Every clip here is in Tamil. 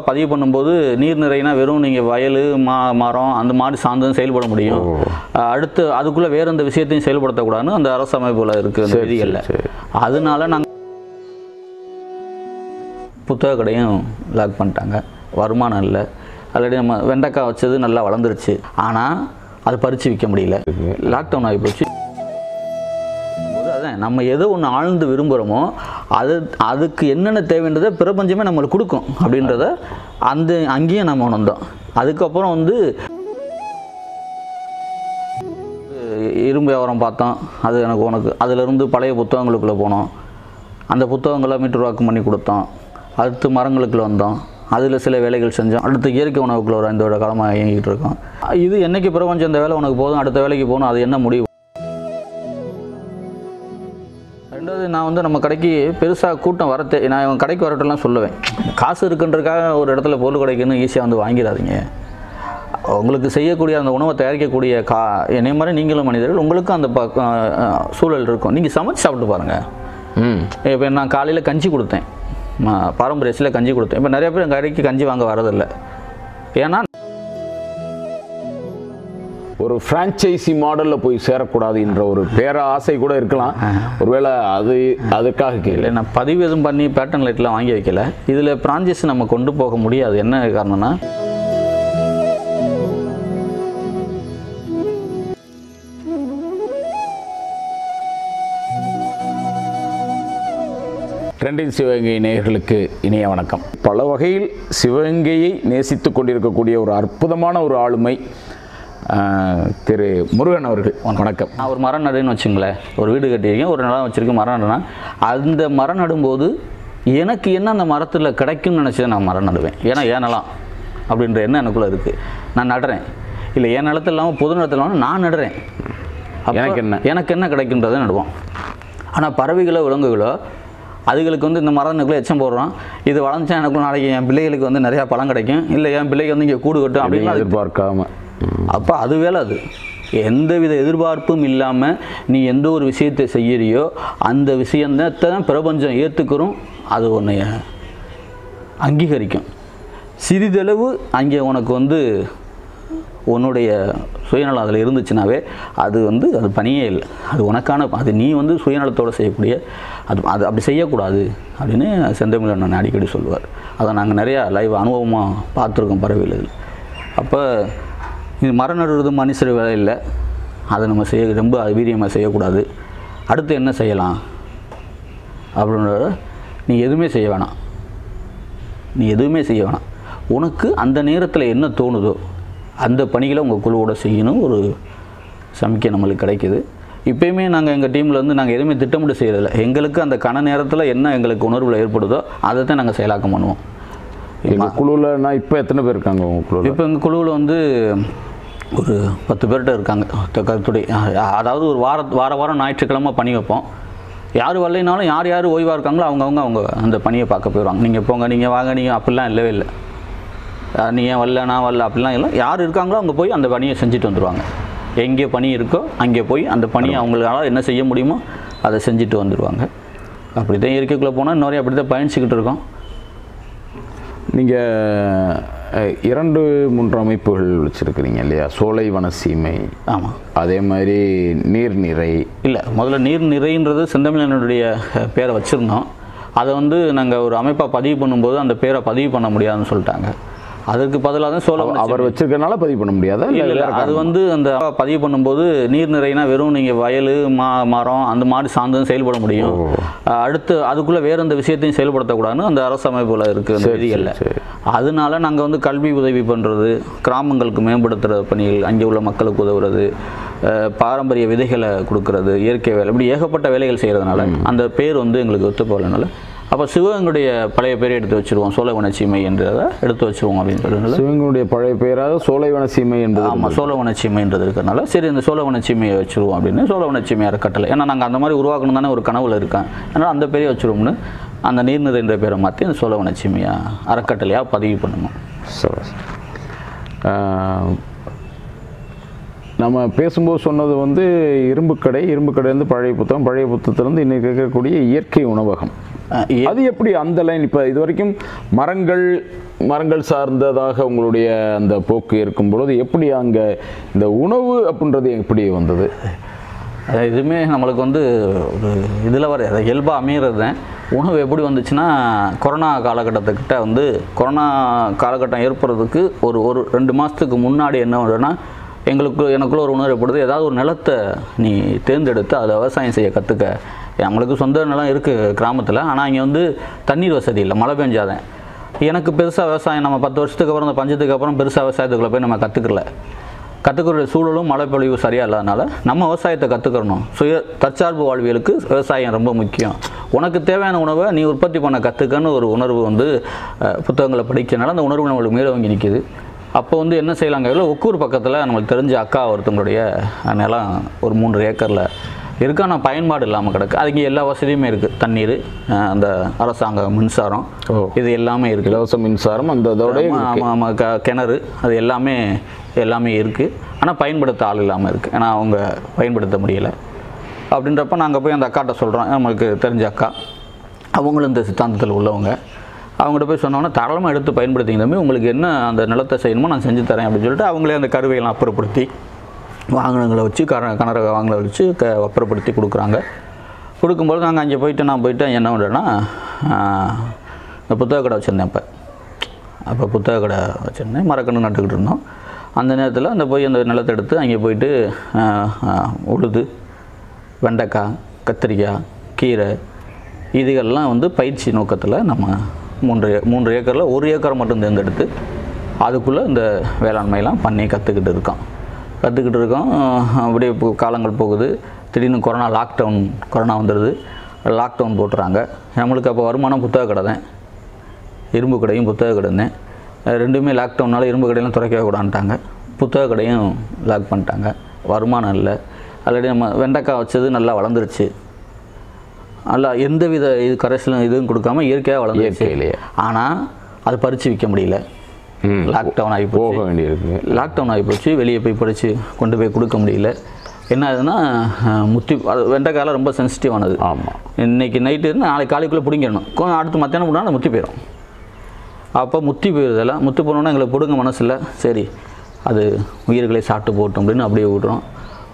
பதிவு பண்ணும்போது நீர் நிறைனா வெறும் நீங்கள் வயல் மரம் அந்த மாதிரி சார்ந்து செயல்பட முடியும். அடுத்து அதுக்குள்ளே வேறு எந்த விஷயத்தையும் செயல்படுத்தக்கூடாதுன்னு அந்த அரசு அமைப்பில் இருக்குது அந்த விதிகளில். அதனால நாங்கள் புத்தக கடையும் லாக் பண்ணிட்டாங்க. வருமானம் இல்லை. ஆல்ரெடி நம்ம வெண்டைக்காய் வச்சது நல்லா வளர்ந்துருச்சு, ஆனால் அது பறித்து விற்க முடியல. லாக்டவுன் ஆகி போச்சு. அதான் நம்ம எதோ ஒன்று ஆழ்ந்து விரும்புகிறோமோ அதுக்கு என்னென்ன தேவைன்றதை பிரபஞ்சமே நம்மளுக்கு கொடுக்கும் அப்படின்றத அங்கேயும் நம்ம உணர்ந்தோம். அதுக்கப்புறம் இரும்பு வியாபாரம் பார்த்தோம். அது உனக்கு அதிலிருந்து பழைய புத்தகங்களுக்குள்ளே போனோம். அந்த புத்தகங்களை மீட்டர்வாக்கம் பண்ணி கொடுத்தோம். அடுத்து மரங்களுக்குள்ளே வந்தோம். அதில் சில வேலைகள் செஞ்சோம். அடுத்து இயற்கை உணவுக்குள்ள ஒரு 5 வருட காலமாக இயங்கிட்டு இருக்கோம். இது என்றைக்கு பிரபஞ்சம் இந்த வேலை உனக்கு போதும், அடுத்த வேலைக்கு போகணும், அது என்ன முடிவு. ரெண்டாவது, நான் நம்ம கடைக்கு பெருசாக கூட்டம் வரத்தே, நான் கடைக்கு வரட்டெல்லாம் சொல்லுவேன். காசு இருக்குன்றதுக்காக ஒரு இடத்துல பொருள் கிடைக்குன்னு ஈஸியாக வாங்கிடாதீங்க. உங்களுக்கு செய்யக்கூடிய அந்த உணவை தயாரிக்கக்கூடிய என்னை மாதிரி நீங்களும் மனிதர்கள், உங்களுக்கும் அந்த சூழல் இருக்கும். நீங்கள் சமைச்சு சாப்பிட்டு பாருங்கள். இப்போ நான் காலையில் கஞ்சி கொடுத்தேன், பாரம்பரியத்தில் கஞ்சி கொடுத்தேன். இப்போ நிறைய பேர் எங்கள் கடைக்கு கஞ்சி வாங்க வரதில்லை. ஏன்னா ஒரு ஃப்ரான்ச்சைசி மாடலில் போய் சேரக்கூடாது என்ற ஒரு பேராசை கூட இருக்கலாம். ஒருவேளை அதுக்காக இல்லை, நான் பதிவு எதுவும் பண்ணி பேட்டன் லைட்லாம் வாங்கி வைக்கல. இதில் ஃப்ரான்ச்சைஸி நம்ம கொண்டு போக முடியாது. என்ன காரணம்னா, ட்ரெண்டிங் சிவகங்கை நேயர்களுக்கு இனிய வணக்கம். பல வகையில் சிவகங்கையை நேசித்து கொண்டிருக்கக்கூடிய ஒரு அற்புதமான ஒரு ஆளுமை திரு முருகன் அவர்கள். வணக்கம். நான் ஒரு மரம் நடுன்னு வச்சுங்களேன். ஒரு வீடு கட்டியிருக்கேன், ஒரு நிலம் வச்சுருக்கேன், மரம் நடுனா அந்த மரம் நடும்போது எனக்கு என்ன அந்த மரத்தில் கிடைக்கும்னு நினச்சி நான் மரம் நடுவேன். ஏன்னா ஏன் நிலம் அப்படின்ற எண்ணம் எனக்குள்ளே இருக்குது. நான் நடுறேன். இல்லை என் நிலத்தில் இல்லாமல் பொது நிலத்தில் இல்லாமல் நான் நடுறேன். எனக்கு என்ன கிடைக்குன்றதை நடுவோம். ஆனால் பறவைகளோ விலங்குகளோ அதுகளுக்கு இந்த மரத்துக்குள்ளே எச்சம் போடுறோம். இது வளர்ந்துச்சா எனக்குள்ள நாளைக்கு என் பிள்ளைகளுக்கு நிறையா பழம் கிடைக்கும், இல்லை என் பிள்ளைக்கு இங்கே கூடு கட்டும் அப்படின்னு எதிர்பார்க்காம. அப்போ அது வேலை. அது எந்தவித எதிர்பார்ப்பும் இல்லாமல் நீ எந்த ஒரு விஷயத்தை செய்யறியோ அந்த விஷயத்தை தான் பிரபஞ்சம் ஏற்றுக்கிறோம். அது ஒன்று அங்கீகரிக்கும். சிறிதளவு அங்கே உனக்கு உன்னுடைய சுயநலம் அதில் இருந்துச்சுனாவே அது அது பணியே இல்லை. அது உனக்கான, அது நீ சுயநலத்தோடு செய்யக்கூடிய அது அப்படி செய்யக்கூடாது அப்படின்னு செந்தமிழன் நான் அடிக்கடி சொல்லுவார். அதை நாங்கள் நிறையா லைவ் அனுபவமாக பார்த்துருக்கோம் பறவைகள். அப்போ இது மரம் நடுறது மனுஷர் வேலை இல்லை. அதை நம்ம ரொம்ப வீரியமாக செய்யக்கூடாது. அடுத்து என்ன செய்யலாம் அப்படின்றத நீ எதுவுமே செய்ய வேணாம். உனக்கு அந்த நேரத்தில் என்ன தோணுதோ அந்த பணிகளை உங்கள் குழுவோட செய்யணும். ஒரு சமிக்கை நம்மளுக்கு கிடைக்கிது. இப்போயுமே நாங்கள் எங்கள் டீமில் நாங்கள் எதுவுமே திட்டமிட்டு செய்கிறதில்ல. எங்களுக்கு அந்த கண நேரத்தில் என்ன எங்களுக்கு உணர்வில் ஏற்படுதோ அதை தான் நாங்கள் செயலாக்கம் பண்ணுவோம். எங்கள் குழுவில் இப்போ எத்தனை பேர் இருக்காங்க உங்கள் குழுவில்? இப்போ எங்கள் குழுவில் ஒரு 10 பேர்கிட்ட இருக்காங்க. கருத்துடை, அதாவது ஒரு வாரம் ஞாயிற்றுக்கிழமை பணி வைப்போம். யார் வரலைனாலும் யார் ஓய்வாக இருக்காங்களோ அவங்க அந்த பணியை பார்க்க போயிடுவாங்க. நீங்கள் போங்க, நீங்கள் வாங்க, நீங்கள் அப்படிலாம் இல்லவே இல்லை. நீ ஏன் வரல, நான் வரல அப்படிலாம் இல்லை. யார் இருக்காங்களோ அவங்க போய் அந்த பணியை செஞ்சுட்டு வந்துடுவாங்க. எங்கே பணி இருக்கோ அங்கே போய் அந்த பணியை அவங்களால என்ன செய்ய முடியுமோ அதை செஞ்சுட்டு வந்துடுவாங்க. அப்படி தான் இயற்கைக்குள்ளே போனால் நிறைய அப்படி தான் பயணிச்சுக்கிட்டு இருக்கோம். நீங்கள் 2-3 அமைப்புகள் வச்சுருக்கிறீங்க இல்லையா? சோலை வனசீமை. ஆமாம். அதே மாதிரி நீர்நிறை. இல்லை, முதல்ல நீர்நிறைன்றது செந்தமிழனுடைய பேரை வச்சுருந்தோம். அதை நாங்கள் ஒரு அமைப்பாக பதிவு பண்ணும்போது அந்த பேரை பதிவு பண்ண முடியாதுன்னு சொல்லிட்டாங்க. அதற்கு பதிலாக தான் சோலை அவர் வச்சிருக்கனால பதிவு பண்ண முடியாதா? இல்லை, அது அந்த பதிவு பண்ணும்போது நீர் நிறைனா வெறும் நீங்கள் வயல் மரம் அந்த மாதிரி சார்ந்து செயல்பட முடியும். அடுத்து அதுக்குள்ளே வேறு எந்த விஷயத்தையும் செயல்படுத்தக்கூடாதுன்னு அந்த அரசு அமைப்பில் இருக்குது அந்த விதிகளில். அதனால நாங்கள் கல்வி உதவி பண்ணுறது, கிராமங்களுக்கு மேம்படுத்துகிற பணிகள், அங்கே உள்ள மக்களுக்கு உதவுறது, பாரம்பரிய விதைகளை கொடுக்கறது, இயற்கை வேலை, இப்படி ஏகப்பட்ட வேலைகள் செய்கிறதுனால அந்த பேர் எங்களுக்கு ஒத்து போகலனால அப்போ சிவகங்களுடைய பழைய பேரை எடுத்து வச்சுருவோம். சோலைவனசீமை என்றதை எடுத்து வச்சுருவோம் அப்படின்னு சொல்கிறதுனால சிவகங்களுடைய பழைய பேராக சோலைவனசீமை என்பது. ஆமாம், சோலைவனசீமைன்றது இருக்கிறதுனால சரி இந்த சோலைவனசீமையை வச்சுருவோம் அப்படின்னு சோலைவனசீமை அறக்கட்டளை. ஏன்னா நாங்கள் அந்த மாதிரி உருவாக்கணும் தானே ஒரு கனவுல இருக்கேன். அதனால் அந்த பேரையை வச்சுருவோம்னு அந்த நீர்நிறைன்ற பேரை மாற்றி அந்த சோலைவனசீமையாக அறக்கட்டளையாக பதிவு பண்ணணும். நம்ம பேசும்போது சொன்னது இரும்புக்கடை பழைய புத்தகத்திலேருந்து இன்னைக்கு இருக்கக்கூடிய இயற்கை உணவகம். அது எப்படி அந்த லைன்? இப்போ இது வரைக்கும் மரங்கள் மரங்கள் சார்ந்ததாக உங்களுடைய அந்த போக்கு இருக்கும் பொழுது எப்படி அங்கே இந்த உணவு அப்படின்றது எப்படி வந்தது? இதுவுமே நம்மளுக்கு வந்து ஒரு இதில் வர இயல்பாக அமைகிறது தான். உணவு எப்படி வந்துச்சுன்னா, கொரோனா காலகட்டத்துக்கிட்ட வந்து கொரோனா காலகட்டம் ஏற்படுறதுக்கு ஒரு 2 மாதத்துக்கு முன்னாடி என்ன பண்ணுறேன்னா, எனக்குள்ள ஒரு உணர்வு ஏற்படுது, ஏதாவது ஒரு நிலத்தை நீ தேர்ந்தெடுத்து அதை விவசாயம் செய்ய கற்றுக்க. நம்மளுக்கு சொந்த நிலம் இருக்குது கிராமத்தில், ஆனால் இங்கே வந்து தண்ணீர் வசதி இல்லை, மழை பெஞ்சாதான். எனக்கு பெருசாக விவசாயம் நம்ம 10 வருஷத்துக்கு அப்புறம் இந்த பஞ்சத்துக்கு அப்புறம் பெருசாக விவசாயத்துக்குள்ளே போய் நம்ம கற்றுக்கிற சூழலும் மழை பொழிவு சரியாக இல்லாதனால நம்ம விவசாயத்தை கற்றுக்கிறணும். தற்சார்பு வாழ்வியலுக்கு விவசாயம் ரொம்ப முக்கியம். உனக்கு தேவையான உணவை நீ உற்பத்தி பண்ண கற்றுக்கன்னு ஒரு உணர்வு வந்து புத்தகங்களை படிக்கிறனால அந்த உணர்வு நம்மளுக்கு மேலோங்கி நிற்கிது. அப்போ வந்து என்ன செய்யலாங்க, ஒக்கூர் பக்கத்தில் நம்மளுக்கு தெரிஞ்ச அக்கா ஒருத்தவங்களுடைய நிலம் ஒரு 3 ஏக்கரில் இருக்குது. ஆனால் பயன்பாடு இல்லாமல் கிடக்கு. அதுக்கு எல்லா வசதியுமே இருக்குது. தண்ணீர், அந்த அரசாங்க மின்சாரம், இது எல்லாமே இருக்குது. இலவச மின்சாரம் அந்த இதோட ஆமாம் கிணறு, அது எல்லாமே இருக்குது. ஆனால் பயன்படுத்த ஆள் இல்லாமல் இருக்குது. ஏன்னா அவங்க பயன்படுத்த முடியலை. அப்படின்றப்ப நாங்கள் போய் அந்த அக்காட்ட சொல்கிறோம், நம்மளுக்கு தெரிஞ்ச அக்கா, அவங்களும் இந்த சித்தாந்தத்தில் உள்ளவங்க. அவங்கள்ட்ட போய் சொன்னோன்னா தாராளமாக எடுத்து பயன்படுத்திங்க, உங்களுக்கு என்ன அந்த நிலத்தை செய்யணுமோ நான் செஞ்சு தரேன் அப்படின்னு சொல்லிட்டு அவங்களே அந்த கருவையெல்லாம் அப்புறப்படுத்தி வாகனங்களை வச்சு கிணறு வாகனங்களை வச்சு அப்புறப்படுத்தி கொடுக்குறாங்க. கொடுக்கும்போது நாங்கள் அங்கே நான் போயிட்டு என்ன பண்ணுறேன்னா, இந்த புத்தக கடை வச்சுருந்தேன். அப்போ புத்தக கடை வச்சுருந்தேன், மரக்கன்று நட்டுக்கிட்டு இருந்தோம். அந்த நேரத்தில் அந்த நிலத்தை எடுத்து அங்கே போயிட்டு உழுது வெண்டைக்காய், கத்திரிக்காய், கீரை இதுகள்லாம் வந்து பயிற்சி நோக்கத்தில் நம்ம 3 ஏக்கரில் 1 ஏக்கரை மட்டும் தேர்ந்தெடுத்து அதுக்குள்ளே இந்த வேளாண்மையெல்லாம் பண்ணி கற்றுக்கிட்டு இருக்கோம். அப்படியே காலங்கள் போகுது. திடீர்னு கொரோனா வந்துடுது. லாக்டவுன் போட்டுறாங்க. நம்மளுக்கு அப்போ வருமானம் புத்தக கடை தான், இரும்பு கடையும் புத்தக கடை தான். ரெண்டுமே லாக்டவுனால் இரும்பு கடையெல்லாம் திறக்கவே கூடாதுட்டாங்க, புத்தக கடையும் லாக் பண்ணிட்டாங்க. வருமானம் இல்லை. ஆல்ரெடி நம்ம வெண்டைக்காய் வச்சது நல்லா வளர்ந்துருச்சு, நல்லா எந்தவித கரைசலும் இதுவும் கொடுக்காம இயற்கையாக வளர்ந்துருச்சு. ஆனால் அது பறித்து விற்க முடியல. லாக்டவுன் ஆகி போக வேண்டியிருக்கு. லாக்டவுன் ஆகி போச்சு. வெளியே போய் பறித்து கொண்டு போய் கொடுக்க முடியல. என்ன ஆகுதுன்னா, அது வெண்டைக்காயில் ரொம்ப சென்சிட்டிவானது. ஆமாம், இன்றைக்கி நைட்டு நாளைக்கு காலைக்குள்ளே பிடிங்கிடணும். கொஞ்சம் அடுத்து மத்தியானம் போனால் அது முத்தி போயிடும். அப்போ முத்தி போயிடுதெல்லாம். முத்தி போனோன்னா எங்களுக்கு பிடுங்க மனசில்லை. சரி, அது உயிர்களை சாப்பிட்டு போட்டோம் அப்படின்னு அப்படியே விட்றோம்.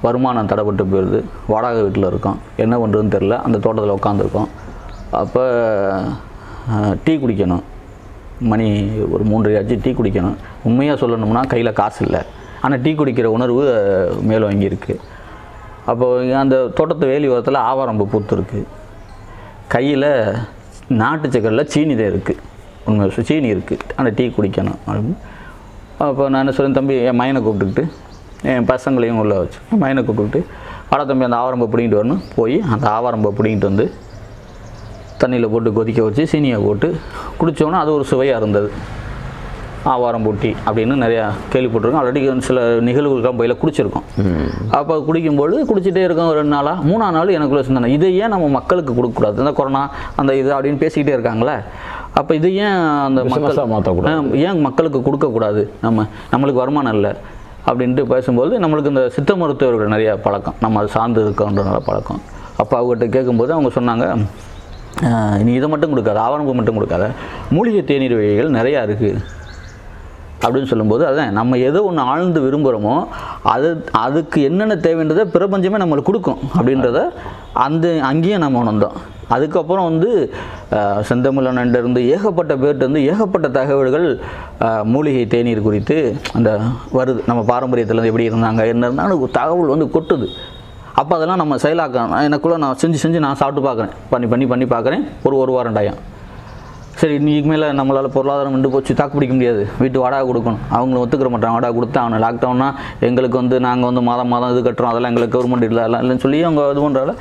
வருமானம் தடைப்பட்டு போயிடுது. வாடகை வீட்டில் இருக்கோம், என்ன பண்ணுறதுன்னு தெரில. அந்த தோட்டத்தில் உட்காந்துருக்கோம். அப்போ டீ குடிக்கணும், மணி ஒரு 3 ஆச்சு. டீ குடிக்கணும். உண்மையாக சொல்லணும்னா கையில் காசு இல்லை, ஆனால் டீ குடிக்கிற உணர்வு மேலே வாங்கியிருக்கு. அப்போ அந்த தோட்டத்து வேலி ஓரத்தில் ஆவாரம்பு பூத்துருக்கு. கையில் நாட்டு சக்கரில் சீனி தான் இருக்குது. உண்மை சீனி இருக்குது, அந்த டீ குடிக்கணும் அப்படின்னு. அப்போ நான் என்ன சொல்லேன், தம்பி என் மையனை கூப்பிட்டுக்கிட்டு, என் பசங்களையும் உள்ளே வச்சு மையனை கூப்பிட்டுக்கிட்டு, வாடா தம்பி அந்த ஆவாரம்பை பிடிங்கிட்டு வரணும். போய் அந்த ஆவாரம்பை பிடிங்கிட்டு வந்து தண்ணியில் போட்டு கொதிக்க வச்சு சீனியை போட்டு குடித்தோன்னா அது ஒரு சுவையாக இருந்தது. ஆவாரம்பூ டீ அப்படின்னு நிறையா கேள்விப்பட்டிருக்கோம். ஆல்ரெடி சில நிகழ்வுகளுக்கெல்லாம் போயில குடிச்சிருக்கோம். அப்போ குடிக்கும்போது குடிச்சிட்டே இருக்கோம். 2 நாளாக 3ஆம் நாள் எனக்குள்ளே சிந்தனை, இதை ஏன் நம்ம மக்களுக்கு கொடுக்கக்கூடாது? இந்த கொரோனா அந்த இது அப்படின்னு பேசிக்கிட்டே இருக்காங்களே, அப்போ இது ஏன் அந்த மக்கள் மாற்றக்கூடாது, ஏன் மக்களுக்கு கொடுக்கக்கூடாது? நம்மளுக்கு வருமானம் இல்லை அப்படின்ட்டு பேசும்போது நம்மளுக்கு இந்த சித்த மருத்துவர்கள் நிறையா பழக்கம், நம்ம அதை சார்ந்து இருக்கோன்றனால பழக்கம். அப்போ அவங்ககிட்ட கேட்கும்போது அவங்க சொன்னாங்க, நீ இதை மட்டும் கொடுக்காத, ஆவாரம்பூ மட்டும் கொடுக்காத, மூலிகை தேநீர் வகைகள் நிறையா இருக்குது அப்படின்னு சொல்லும்போது, அதான் நம்ம எதோ ஒன்று ஆழ்ந்து விரும்புகிறோமோ அதுக்கு என்னென்ன தேவைன்றதை பிரபஞ்சமே நம்மளுக்கு கொடுக்கும் அப்படின்றத அங்கேயும் நம்ம உணர்ந்தோம். அதுக்கப்புறம் வந்து செந்தமிழன்லேருந்து ஏகப்பட்ட பேர்ட்டு வந்து ஏகப்பட்ட தகவல்கள் மூலிகை தேநீர் குறித்து அந்த வருது. நம்ம பாரம்பரியத்தில் எப்படி இருந்தாங்க என்ன இருந்தாலும் தகவல் வந்து கொட்டுது. அப்போ அதெல்லாம் நம்ம செயலாக்க எனக்குள்ளே நான் செஞ்சு நான் சாப்பிட்டு பார்க்குறேன், பண்ணி பார்க்குறேன். ஒரு வாரம் டாயம். சரி, இன்றைக்கு மேலே நம்மளால் பொருளாதாரம் நின்று போச்சு, தாக்கு பிடிக்க முடியாது, வீட்டு வாடகை கொடுக்கணும், அவங்களும் ஒத்துக்கிற மாட்டாங்க, வாடகை கொடுத்தா அவனை லாக்டவுன்னா எங்களுக்கு வந்து நாங்கள் வந்து மாதம் இது கட்டுறோம், அதெல்லாம் எங்களுக்கு கவர்மெண்ட் இல்லை அதெல்லாம் இல்லைன்னு சொல்லி அவங்க இது பண்ணுறால.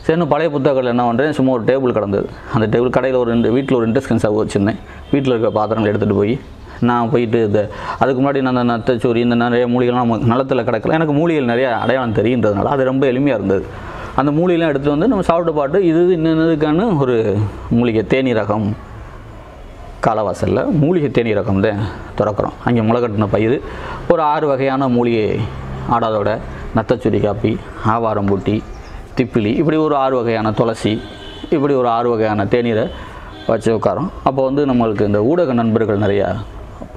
சரி, இன்னும் பழைய புத்தகங்கள் என்ன பண்ணுறேன், சும்மா ஒரு டேபிள் கிடந்தது. அந்த டேபிள் கடையில் வீட்டில் ஒரு இன்ட்ரெஸ்ட் ஸ்டவ் வச்சுருந்தேன். வீட்டில் இருக்க பாத்திரங்கள் எடுத்துகிட்டு போய் நான் போயிட்டு அதுக்கு முன்னாடி நான் அந்த நத்தச்சோரி இந்த நிறைய மூலிகைலாம் நம்ம நிலத்தில் கிடக்கல. எனக்கு மூலிகைகள் நிறையா அடையாளம் தெரியுன்றதுனால அது ரொம்ப எளிமையாக இருந்தது. அந்த மூலிகைலாம் எடுத்துகிட்டு வந்து நம்ம சாப்பிட்டு பாட்டு இது இன்னதுக்கான ஒரு மூலிகை தேநீரகம் காலவாசலில் மூலிகை தேநீரகம் தான் திறக்கிறோம். அங்கே முளைக்கட்டின பயிர் ஒரு 6 வகையான மூலிகை, ஆடாதோட, நத்தச்சுரி காப்பி, ஆவாரம்பூட்டி, திப்பிலி, இப்படி ஒரு 6 வகையான துளசி, இப்படி ஒரு 6 வகையான தேநீரை வச்சு உட்காரோம். அப்போ வந்து நம்மளுக்கு இந்த ஊடக நண்பர்கள் நிறையா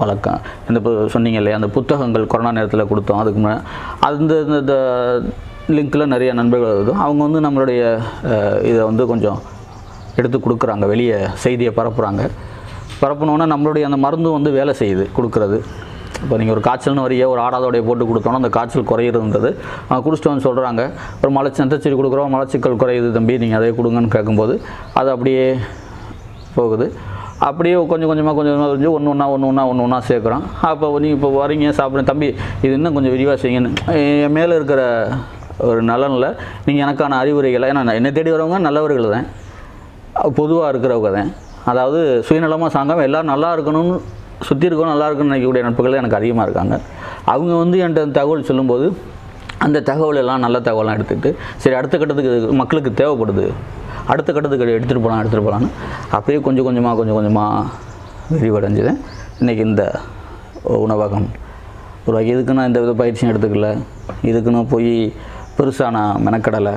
பழக்கம். இந்த சொன்னீங்க இல்லையா, அந்த புத்தகங்கள் கொரோனா நேரத்தில் கொடுத்தோம். அதுக்கு முன்னாடி அந்த இந்த லிங்க்கில் நிறைய நண்பர்கள் வருது. அவங்க வந்து நம்மளுடைய இதை வந்து கொஞ்சம் எடுத்து கொடுக்குறாங்க, வெளியே செய்தியை பரப்புகிறாங்க. பரப்புனோன்னா நம்மளுடைய அந்த மருந்தும் வந்து வேலை செய்யுது கொடுக்குறது. இப்போ நீங்கள் ஒரு காய்ச்சல்னு வரைய ஒரு ஆடாதோடைய போட்டு கொடுத்தோன்னா அந்த காய்ச்சல் குறையிறதுன்றது அவங்க குடிச்சிட்டு வந்து சொல்கிறாங்க. ஒரு மலச்சிக்கல் கொடுக்குறோம், மலச்சிக்கல் குறையுது தம்பி, நீங்கள் அதே கொடுங்கன்னு கேட்கும்போது அது அப்படியே போகுது. அப்படியே கொஞ்சம் கொஞ்சமாக ஒன்று ஒன்றா சேர்க்குறோம். அப்போ நீங்கள் இப்போ வரீங்க சாப்பிட்றேன் தம்பி, இது இன்னும் கொஞ்சம் விரிவாக செய்யுங்கன்னு என் மேலே இருக்கிற ஒரு நலனில் நீங்கள் எனக்கான அறிவுரைகளை, ஏன்னா என்னை தேடி வரவங்க நல்லவர்கள் தான், பொதுவாக இருக்கிறவங்க தான். அதாவது சுயநலமாக சாங்காமல் எல்லோரும் நல்லா இருக்கணும்னு, சுற்றி இருக்கணும், நல்லா இருக்குன்னு நினைக்கக்கூடிய நட்புகள் எனக்கு அதிகமாக இருக்காங்க. அவங்க வந்து என்கிட்ட தகவல் சொல்லும்போது அந்த தகவல் எல்லாம் நல்ல தகவலாம் எடுத்துக்கிட்டு சரி அடுத்த கட்டத்துக்கு மக்களுக்கு தேவைப்படுது, அடுத்த கட்டத்துக்கு எடுத்துகிட்டு போகலான்னு அப்படியே கொஞ்சம் கொஞ்சமாக விரிவடைஞ்சுதேன். இன்றைக்கி இந்த உணவகம் ஒரு இதுக்கு நான் இந்த வித பயிற்சியும் எடுத்துக்கல, இதுக்குன்னு போய் பெருசாக நான் மெனக்கடலை,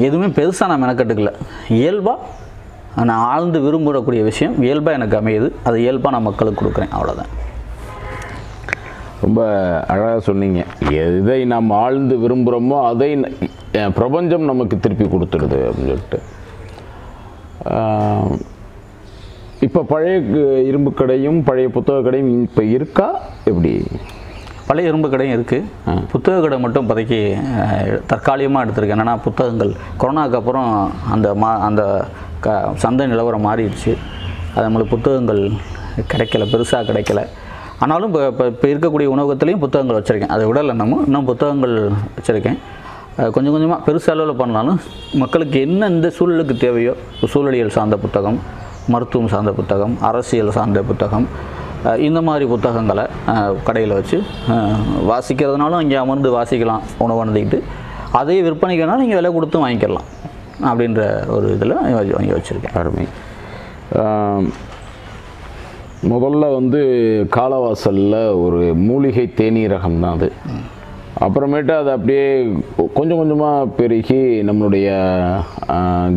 எதுவுமே பெருசாக நான் மெனக்கட்டுக்கல. இயல்பாக நான் ஆழ்ந்து விரும்பக்கூடிய விஷயம் இயல்பாக எனக்கு அமையுது, அது இயல்பாக நான் மக்களுக்கு கொடுக்குறேன், அவ்வளோதான். ரொம்ப அழகாக சொன்னீங்க. எதை நாம் ஆழ்ந்து விரும்புகிறோமோ அதை பிரபஞ்சம் நமக்கு திருப்பி கொடுத்துடுது அப்படின்னு சொல்லிட்டு. இப்போ பழைய இரும்பு கடையும் பழைய புத்தக கடையும் இப்போ இருக்கா எப்படி? பழைய இரும்பு கடையும் இருக்குது, புத்தக கடை மட்டும் இப்போதைக்கு தற்காலிகமாக எடுத்திருக்கேன். என்னென்னா புத்தகங்கள் கொரோனாவுக்கு அப்புறம் அந்த சந்தை நிலவரம் மாறிடுச்சு. அது நம்மளுக்கு புத்தகங்கள் கிடைக்கல, பெருசாக கிடைக்கல. ஆனாலும் இப்போ இருக்கக்கூடிய உணவகத்துலேயும் புத்தகங்கள் வச்சுருக்கேன், அதை விடலை. இன்னும் புத்தகங்கள் வச்சுருக்கேன். கொஞ்சம் கொஞ்சமாக பெருசு அளவில் பண்ணாலும் மக்களுக்கு என்ன இந்த சூழலுக்கு தேவையோ, சூழலியல் சார்ந்த புத்தகம், மருத்துவம் சார்ந்த புத்தகம், அரசியல் சார்ந்த புத்தகம், இந்த மாதிரி புத்தகங்களை கடையில் வச்சு வாசிக்கிறதுனாலும் இங்கே அமர்ந்து வாசிக்கலாம், உணவு அணுந்திக்கிட்டு. அதையே விற்பனைக்குனாலும் நீங்கள் விலை கொடுத்து வாங்கிக்கலாம் அப்படின்ற ஒரு இதில் வாங்கி வச்சுருக்கேன். அருமை. முதல்ல வந்து காலவாசலில் ஒரு மூலிகை தேநீரகம் தான் அது. அப்புறமேட்டு அது அப்படியே கொஞ்சம் கொஞ்சமாக பெருகி நம்மளுடைய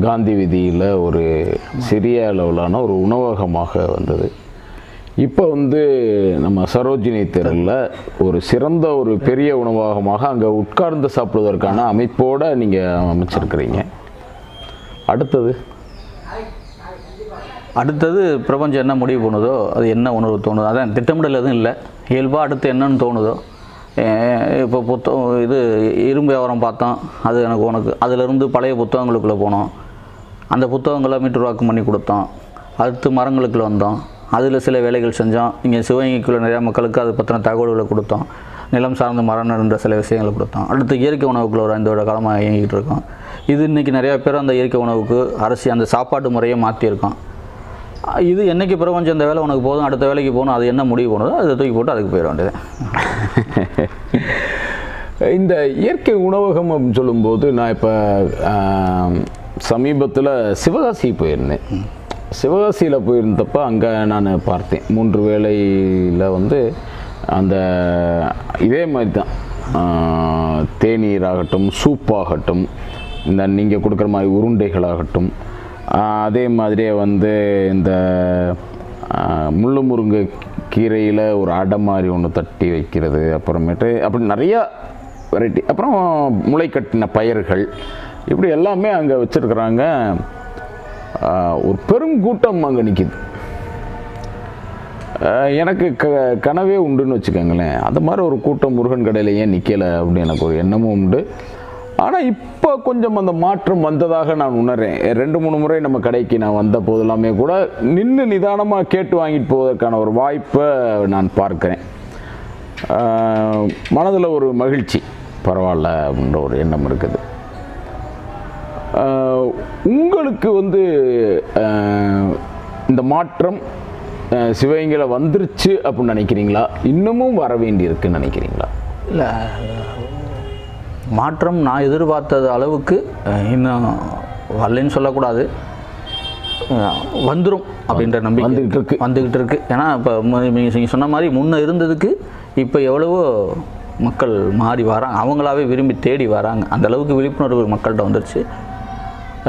காந்தி வீதியில் ஒரு சிறிய அளவிலான ஒரு உணவகமாக வந்தது. இப்போ வந்து நம்ம சரோஜினி தெருவில் ஒரு சிறந்த ஒரு பெரிய உணவகமாக அங்கே உட்கார்ந்து சாப்பிடுவதற்கான அமைப்போடு நீங்கள் அமைச்சிருக்கிறீங்க. அடுத்தது பிரபஞ்சம் என்ன முடிவு பண்ணுதோ, அது என்ன உணர்வு தோணுதோ, அதான் திட்டமிடல் எதுவும் இல்லை, இயல்பாக அடுத்து என்னன்னு தோணுதோ. இப்போ இது இரும்பு வியாபாரம் பார்த்தோம், அது உனக்கு அதிலிருந்து பழைய புத்தகங்களுக்குள்ளே போனோம், அந்த புத்தகங்களை மீட்டுருவாக்கம் பண்ணி கொடுத்தோம். அடுத்து மரங்களுக்குள்ளே வந்தோம், அதில் சில வேலைகள் செஞ்சோம். இங்கே சிவகங்கைக்குள்ளே நிறையா மக்களுக்கு அதை பற்றின தகவல்களை கொடுத்தோம், நிலம் சார்ந்த மரம் என்ற சில விஷயங்களை கொடுத்தோம். அடுத்து இயற்கை உணவுக்குள்ள ஒரு 5 வருட காலமாக இயங்கிட்டு இருக்கோம். இது இன்றைக்கி நிறையா பேர் அந்த இயற்கை உணவுக்கு அந்த சாப்பாட்டு முறையை மாற்றியிருக்கோம். இது என்றைக்கு பிரபஞ்சம் இந்த வேலை உனக்கு போதும், அடுத்த வேலைக்கு போகணும், அது என்ன முடிவு போனதோ அதை தூக்கி போட்டு அதுக்கு போயிட வேண்டியது. இந்த இயற்கை உணவகம் அப்படின்னு சொல்லும்போது நான் இப்போ சமீபத்தில் சிவகாசி போயிருந்தேன். சிவகாசியில் போயிருந்தப்போ அங்கே நான் பார்த்தேன் 3 வேளையில் வந்து அந்த இதே மாதிரி தான் தேநீராகட்டும், சூப்பாகட்டும், இந்த நீங்கள் கொடுக்குற மாதிரி உருண்டைகளாகட்டும், அதே மாதிரியே வந்து இந்த முள்ளு முருங்கை கீரையில் ஒரு அடை மாதிரி ஒன்று தட்டி வைக்கிறது, அப்புறமேட்டு அப்படி நிறையா வெரைட்டி, அப்புறம் முளை கட்டின பயிர்கள், இப்படி எல்லாமே அங்கே வச்சுருக்குறாங்க. ஒரு பெரும் கூட்டம் அங்கே நிற்கிது. எனக்கு கனவே உண்டுன்னு வச்சுக்கோங்களேன், அந்த மாதிரி ஒரு கூட்டம் முருகன் கடையில் ஏன் நிற்கலை அப்படின்னு எனக்கு ஒரு எண்ணமும் உண்டு. ஆனால் இப்போ கொஞ்சம் அந்த மாற்றம் வந்ததாக நான் உணர்றேன். 2-3 முறை நம்ம கடைக்கு நான் வந்த போதெல்லாமே கூட நின்று நிதானமாக கேட்டு வாங்கிட்டு போவதற்கான ஒரு வாய்ப்பை நான் பார்க்குறேன். மனதில் ஒரு மகிழ்ச்சி, பரவாயில்ல அப்படின்ற ஒரு எண்ணம் இருக்குது. உங்களுக்கு வந்து இந்த மாற்றம் சிவகங்கையில் வந்துருச்சு அப்படின்னு நினைக்கிறீங்களா, இன்னமும் வர வேண்டி இருக்குன்னு நினைக்கிறீங்களா? இல்லை, மாற்றம் நான் எதிர்பார்த்தது அளவுக்கு இன்னும் வரலன்னு சொல்லக்கூடாது, வந்துடும் அப்படின்ற நம்பிக்கை வந்துக்கிட்டு இருக்கு. ஏன்னா இப்போ நீங்கள் சொன்ன மாதிரி முன்னே இருந்ததுக்கு இப்போ எவ்வளவோ மக்கள் மாறி வராங்க, அவங்களாவே விரும்பி தேடி வராங்க. அந்த அளவுக்கு விழிப்புணர்வு மக்கள்கிட்ட வந்துருச்சு.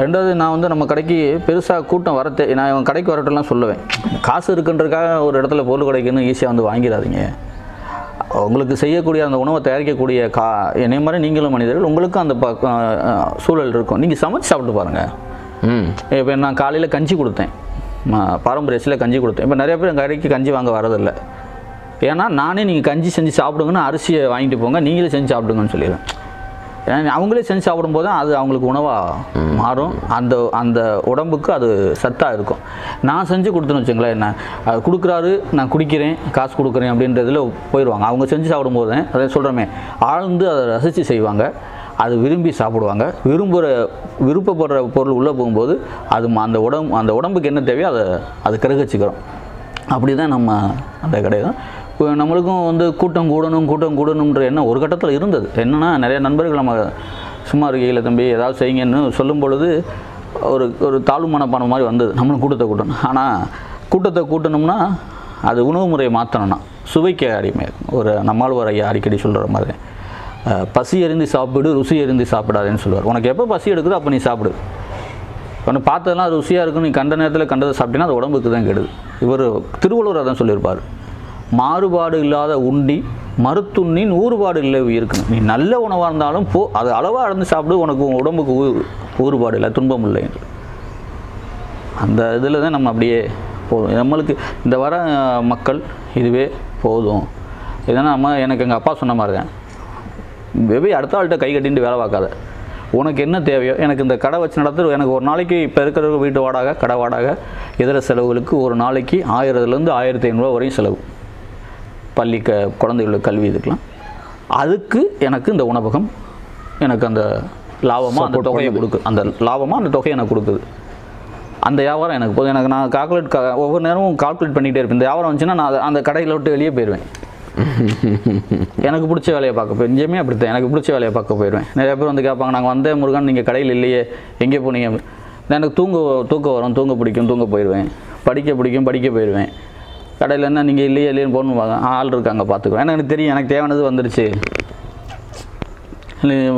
ரெண்டாவது நான் வந்து நம்ம கடைக்கு பெருசாக கூட்டம் வரத்தே நான் இவன் கடைக்கு வரட்டெல்லாம் சொல்லுவேன். காசு இருக்குன்றதுக்காக ஒரு இடத்துல பொருள் கிடைக்குன்னு ஈஸியாக வந்து வாங்கிடாதீங்க. உங்களுக்கு செய்யக்கூடிய அந்த உணவை தயாரிக்கக்கூடிய என்னை மாதிரி நீங்களும் மனிதர்கள், உங்களுக்கும் அந்த சூழல் இருக்கும். நீங்கள் சமைச்சு சாப்பிட்டு பாருங்கள். இப்போ நான் காலையில் கஞ்சி கொடுத்தேன், பாரம்பரியத்தில் கஞ்சி கொடுத்தேன். இப்போ நிறைய பேர் கடைக்கு கஞ்சி வாங்க வரதில்லை. ஏன்னா நானே நீங்கள் கஞ்சி செஞ்சு சாப்பிடுங்கன்னு அரிசியை வாங்கிட்டு போங்க, நீங்களே செஞ்சு சாப்பிடுங்கன்னு சொல்லிடுவேன். ஏன்னா அவங்களே செஞ்சு சாப்பிடும்போது அது அவங்களுக்கு உணவாக மாறும், அந்த உடம்புக்கு அது சத்தாக இருக்கும். நான் செஞ்சு கொடுத்தேன்னு வச்சுங்களேன், என்ன அது கொடுக்குறாரு, நான் குடிக்கிறேன், காசு கொடுக்குறேன் அப்படின்றதுல போயிடுவாங்க. அவங்க செஞ்சு சாப்பிடும்போது அதை சொல்கிறோமே, ஆழ்ந்து அதை ரசித்து செய்வாங்க, அது விரும்பி சாப்பிடுவாங்க. விருப்பப்படுற பொருள் உள்ளே போகும்போது அது அந்த உடம்புக்கு என்ன தேவையோ அது கிரகிச்சிக்கிறோம். அப்படி தான் நம்ம அந்த கடை தான். இப்போ நம்மளுக்கும் வந்து கூட்டம் கூடணுன்ற எண்ணம் ஒரு கட்டத்தில் இருந்தது. என்னென்னா நிறைய நண்பர்கள் நம்ம சும்மா இருக்கையில் தம்பி ஏதாவது செய்யுங்கன்னு சொல்லும் பொழுது ஒரு தாழ்வு மனப்பான மாதிரி வந்தது, நம்மளும் கூட்டத்தை கூட்டணும். ஆனால் கூட்டத்தை கூட்டணும்னா அது உணவு முறையை மாற்றணும்னா சுவைக்க அடிமை. ஒரு நம்மாழ்வார் ஐயா அடிக்கடி சொல்கிற மாதிரி, பசி அறிந்து சாப்பிடு, ருசி அறிந்து சாப்பிடாதுன்னு சொல்லுவார். உனக்கு எப்போ பசி எடுக்குதோ அப்போ நீ சாப்பிடு. ஒன்று பார்த்ததெல்லாம் ருசியாக இருக்கும், நீ கண்ட நேரத்தில் கண்டதை சாப்பிட்டீங்கன்னா அது உடம்புக்கு தான் கெடுது. இவர் திருவள்ளுவர் அதான் சொல்லியிருப்பார், மாறுபாடு இல்லாத உண்டி மருத்துண்ணின் ஊறுபாடு இல்லை இருக்குன்னு. நீ நல்ல உணவாக இருந்தாலும் அது அளவாக அளந்து சாப்பிடு, உனக்கு உடம்புக்கு ஊறுபாடு இல்லை, துன்பம் இல்லை என்று. அந்த இதில் தான் நம்ம அப்படியே போதும். நம்மளுக்கு இந்த வர மக்கள் இதுவே போதும். இதனால் எனக்கு எங்கள் அப்பா சொன்ன மாதிரி தான், வெவ்வேறு அடுத்த ஆள்கிட்ட கை கட்டிட்டு வேலை பார்க்காத. உனக்கு என்ன தேவையோ, எனக்கு இந்த கடை வச்சு நடத்துகிற எனக்கு ஒரு நாளைக்கு இப்போ இருக்கிற வீட்டு வாடகை, கடை வாடகை, இதர செலவுகளுக்கு ஒரு நாளைக்கு 1000லேருந்து 1500 வரையும் செலவு. பள்ளி குழந்தைகளுக்கு கல்வி இதுக்கெலாம். அதுக்கு எனக்கு இந்த உணவகம் எனக்கு அந்த லாபமாக அந்த தொகையை கொடுக்குது. அந்த லாபமாக அந்த தொகையை எனக்கு கொடுக்குது. அந்த வியாபாரம் எனக்கு போதும். எனக்கு நான் ஒவ்வொரு நேரமும் கால்குலேட் பண்ணிகிட்டே இருப்பேன். இந்த வியாபாரம் வந்துச்சுன்னா நான் அந்த கடையில் விட்டு வெளியே போயிடுவேன். எனக்கு பிடிச்ச வேலையை பார்க்க போய் இங்கேயுமே அப்படித்தான், எனக்கு பிடிச்ச வேலையை பார்க்க போயிடுவேன். நிறைய பேர் வந்து கேட்பாங்க, நாங்கள் வந்தேன் முருகன், நீங்கள் கடையில் இல்லையே, எங்கே போனீங்க? எனக்கு தூக்கம் வரும், தூங்க பிடிக்கும், தூங்க போயிடுவேன். படிக்க பிடிக்கும், படிக்க போயிடுவேன். கடையில் என்ன நீங்கள் இல்லைன்னு போகணுவாங்க, ஆள் இருக்காங்க பார்த்துக்குவேன். எனக்கு தெரியும், எனக்கு தேவையானது வந்துடுச்சு,